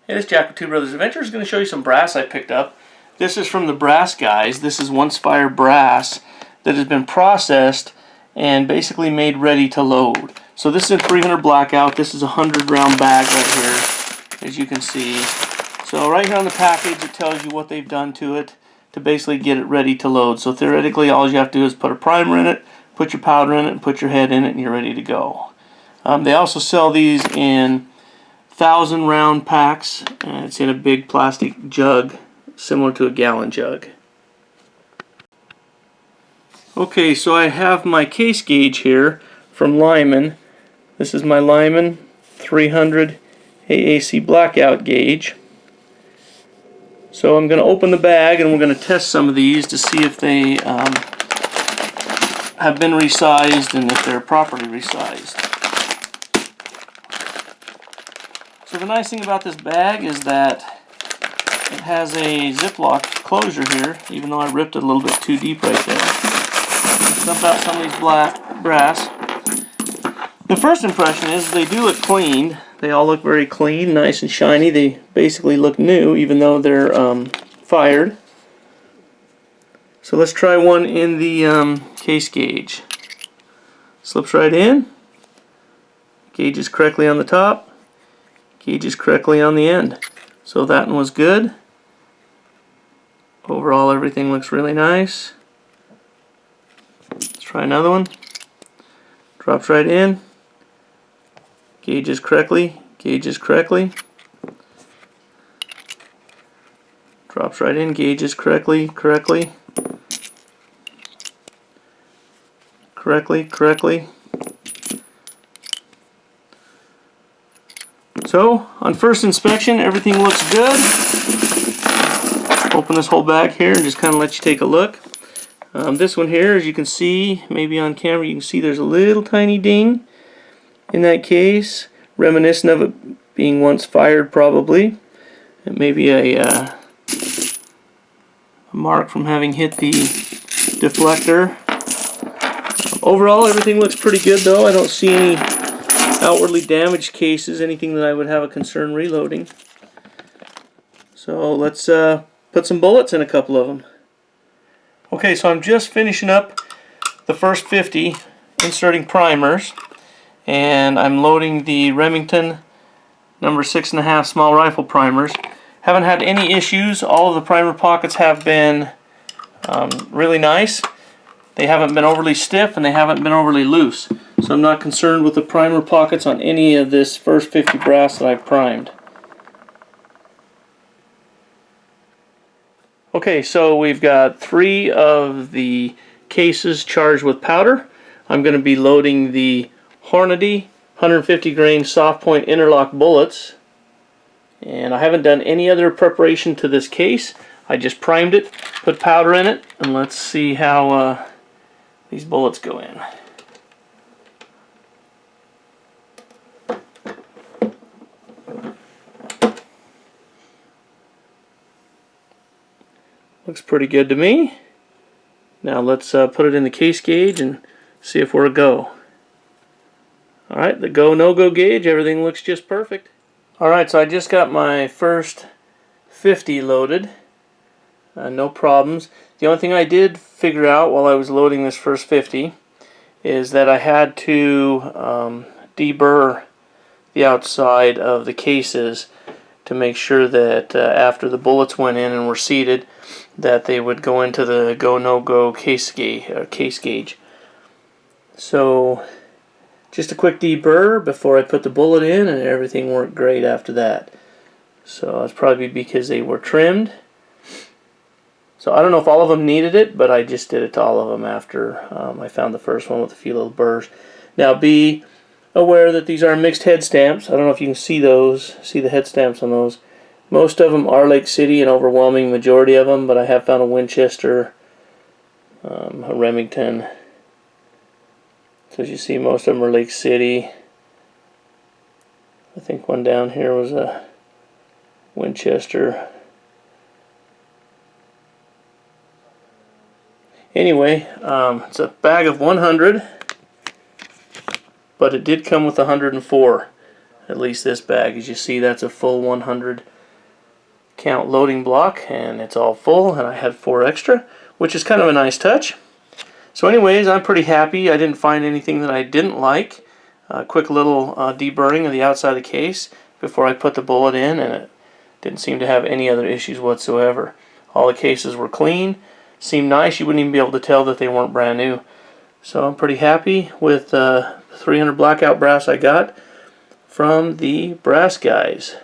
Hey, this is Jack with Two Brothers Adventures. Going to show you some brass I picked up. This is from the Brass Guys. This is once fire brass that has been processed and basically made ready to load. So this is a 300 Blackout. This is a 100 round bag right here, as you can see. So right here on the package it tells you what they've done to it to basically get it ready to load. So theoretically all you have to do is put a primer in it, put your powder in it, and put your head in it, and you're ready to go. They also sell these in 1,000 round packs, and it's in a big plastic jug similar to a gallon jug. Okay, so I have my case gauge here from Lyman. This is my Lyman 300 AAC Blackout gauge. So I'm going to open the bag and we're going to test some of these to see if they have been resized and if they're properly resized. So the nice thing about this bag is that it has a Ziploc closure here, even though I ripped it a little bit too deep right there. Let's dump out some of these brass. The first impression is they do look clean. They all look very clean, nice and shiny. They basically look new, even though they're fired. So let's try one in the case gauge. Slips right in. Gauge is correctly on the top. Gauge is correctly on the end. So that one was good. Overall everything looks really nice. Let's try another one. Drops right in. Gauges correctly. Gauges correctly. Drops right in. Gauges correctly. Correctly. Correctly. So, on first inspection, everything looks good. Open this whole bag here and just kind of let you take a look. This one here, as you can see, maybe on camera, you can see there's a little tiny ding in that case, reminiscent of it being once fired probably. It may be a mark from having hit the deflector. Overall, everything looks pretty good though. I don't see any outwardly damaged cases, anything that I would have a concern reloading. So let's put some bullets in a couple of them. Okay, so I'm just finishing up the first 50, inserting primers, and I'm loading the Remington number 6.5 small rifle primers. Haven't had any issues. All of the primer pockets have been really nice. They haven't been overly stiff and they haven't been overly loose. So I'm not concerned with the primer pockets on any of this first 50 brass that I've primed. Okay, so we've got 3 of the cases charged with powder. I'm going to be loading the Hornady 150 grain soft point interlock bullets. And I haven't done any other preparation to this case. I just primed it, put powder in it, and let's see how these bullets go in. Looks pretty good to me. Now let's put it in the case gauge and see if we're a go. Alright, the go, no-go gauge, everything looks just perfect. Alright, so I just got my first 50 loaded. No problems. The only thing I did figure out while I was loading this first 50 is that I had to deburr the outside of the cases to make sure that after the bullets went in and were seated, that they would go into the go no go case gauge. So just a quick deburr before I put the bullet in, and everything worked great after that. So that's probably because they were trimmed. So I don't know if all of them needed it, but I just did it to all of them after I found the first one with a few little burrs. Now be aware that these are mixed head stamps. I don't know if you can see those, see the head stamps on those. Most of them are Lake City, an overwhelming majority of them, but I have found a Winchester, a Remington. So as you see, most of them are Lake City. I think one down here was a Winchester. Anyway, it's a bag of 100, but it did come with 104. At least this bag, as you see, that's a full 100 count loading block, and it's all full, and I had 4 extra, which is kind of a nice touch. So anyways, I'm pretty happy. I didn't find anything that I didn't like. Quick little deburring of the outside of the case before I put the bullet in, and it didn't seem to have any other issues whatsoever. All the cases were clean, seemed nice. You wouldn't even be able to tell that they weren't brand new. So I'm pretty happy with the 300 Blackout brass I got from the brass guys.